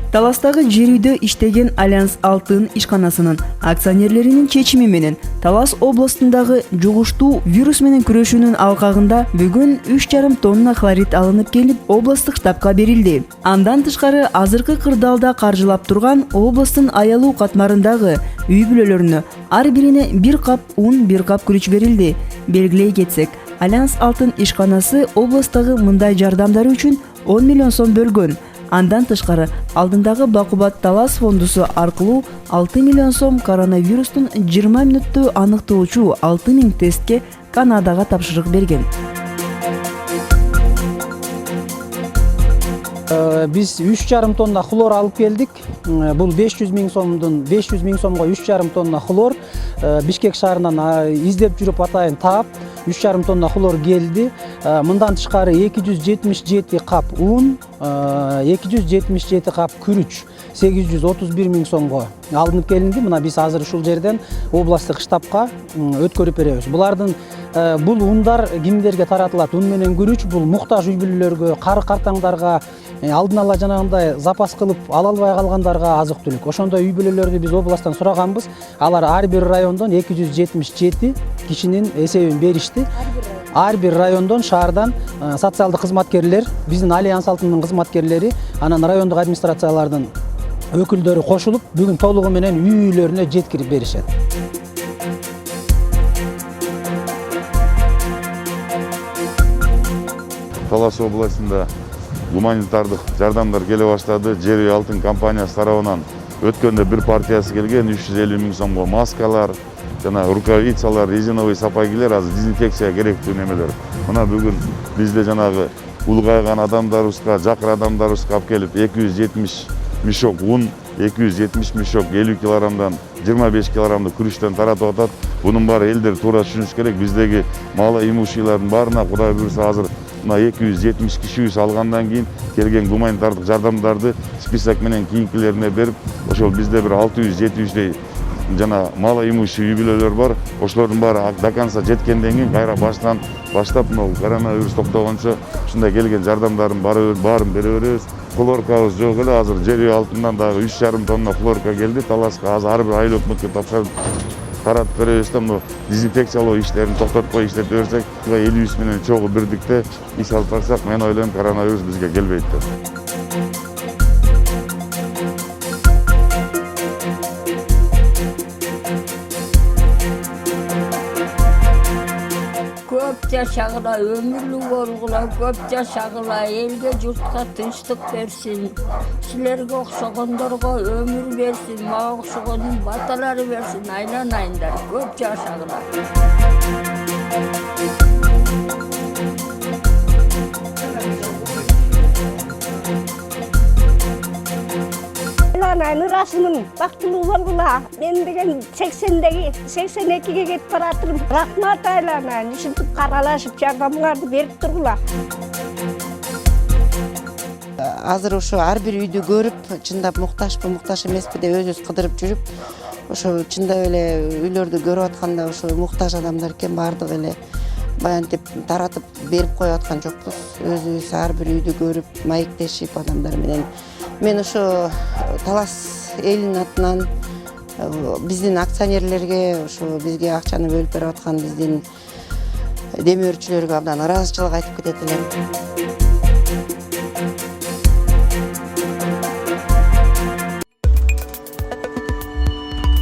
Таластагы жер үйдө иштеген Альянс Алтын ишканасынын акционерлеринин чечими менен Талас областындагы жугуштуу вирус менен күрөшүүнүн алкагында бүгүн 3,5 тонна хлорид алынып келип, областык штабка берилди. Андан тышкары азыркы кырдаалда каржылап турган областтын аялуу катмарындагы үй бүлөлөрүнө ар бирине 1 кап ун, 1 кап күрүч берилди. Белгилей кетсек, Альянс Алтын ишканасы областагы мындай жардамдары үчүн 10 миллион сом бөлгөн. Андан тышкары алдындагы Бакубат Талас фондусу аркылуу 6 миллион сом коронавирустун 20 мүнөттө аныктоочу 6000 тестке Канадага тапшырык берген. Биз 3,5 тонна хлор алып келдик. Бул 500 миң сомдон 500 миң сомго 3,5 тонна хлор Бишкек шаарынан издеп жүрүп атайын таап 3,5 тонна хлор келди. Мындан тышкары 277 кап ун, 277 кап күрүч 831 миң сомго алынып келинди. Мына биз азыр ушул жерден областтык штабка өткөрүп беребиз. Булардын бул ундар кимдерге таратылат? Ун менен күрүч бул муктаж үй бүлөлөргө, кары картаңдарга, алдын ала жанагындай запас кылып ала албай калгандарга азык-түлүк. Ошондой үй бүлөлөрдү биз областтан сураганбыз. Алар ар бир райондон 277 кишинин эсебин беришти. Ар бир райондон, шаардан социалдык кызматкерлер, биздин Альянс Алтындын кызматкерлери, анан райондук администрациялардын өкүлдөрү кошулуп, бүгүн толугу менен үйлөрүнө жеткирип беришет. Талас областында гуманитардык жардамдар келе баштады. Жер үй Алтын компаниясы тарабынан өткөндө бир партиясы келген 350 миң сомго маскалар, жана рукавицалар, резиновый сапогилер, азыр дезинфекция керектүү немелер. Мына бүгүн бизде жанагы улгайган адамдарыбызга, жакыр адамдарыбызга алып келип 270 мешок ун, 270 мешок 50 килограммдан 25 килограммды күрүчтөн таратып атат. Бунун баары элдер туура түшүнүш керек. Биздеги мал имущийлардын баарына Кудай буйруса азыр мына 270 кишибиз алгандан кийин келген гуманитардык жардамдарды список менен кийинкилерине берип, ошол бизде бир 600-700дей жана мал имущий үй бүлөлөр бар. Ошолордун баары до конца жеткенден кийин кайра баштан баштап мына коронавирус токтогончо ушундай келген жардамдардын баарын бере беребиз. Хлоркабыз жок эле, азыр жер үй Алтындан дагы 3,5 тонна хлорка келди. Таласка азыр ар бир айыл өкмөткө тапшырып таратып беребиз да, мына дезинфекциялоо иштерин токтотпой иштете берсек, 50 менен чогуу бирдикте иш алып барсак, мен ойлойм коронавирус бизге келбейт деп. Көп жашагыла, өмүрлүк болгула, көп жашагыла, элге журтка тынчтык берсин. Силерге окшогондорго өмүр берсин, мага окшогонун баталары берсин, айланайындар, көп жашагыла. Ырасымын, бактылуу болгула. Мен деген 82-ге кетип баратырмын. Рахмат айланайын, ушинтип каралашып жардамыңарды берип тургула. Азыр ошо ар бир үйдү көрүп, чындап муктажбы, муктаж эмеспи деп өзүбүз кыдырып жүрүп, ошо чындап эле үйлөрдү көрүп атканда ошо муктаж адамдар экен, баардыгы эле баянтип таратып берип коюп аткан жокпуз. Өзүбүз ар бир үйдү көрүп, маектешип адамдар менен. Мен ошо Талас элинин атынан биздин акционерлерге, ошо бизге акчаны бөлүп берип аткан биздин демөөрчүлөргө абдан ыраазычылык айтып кетет элем.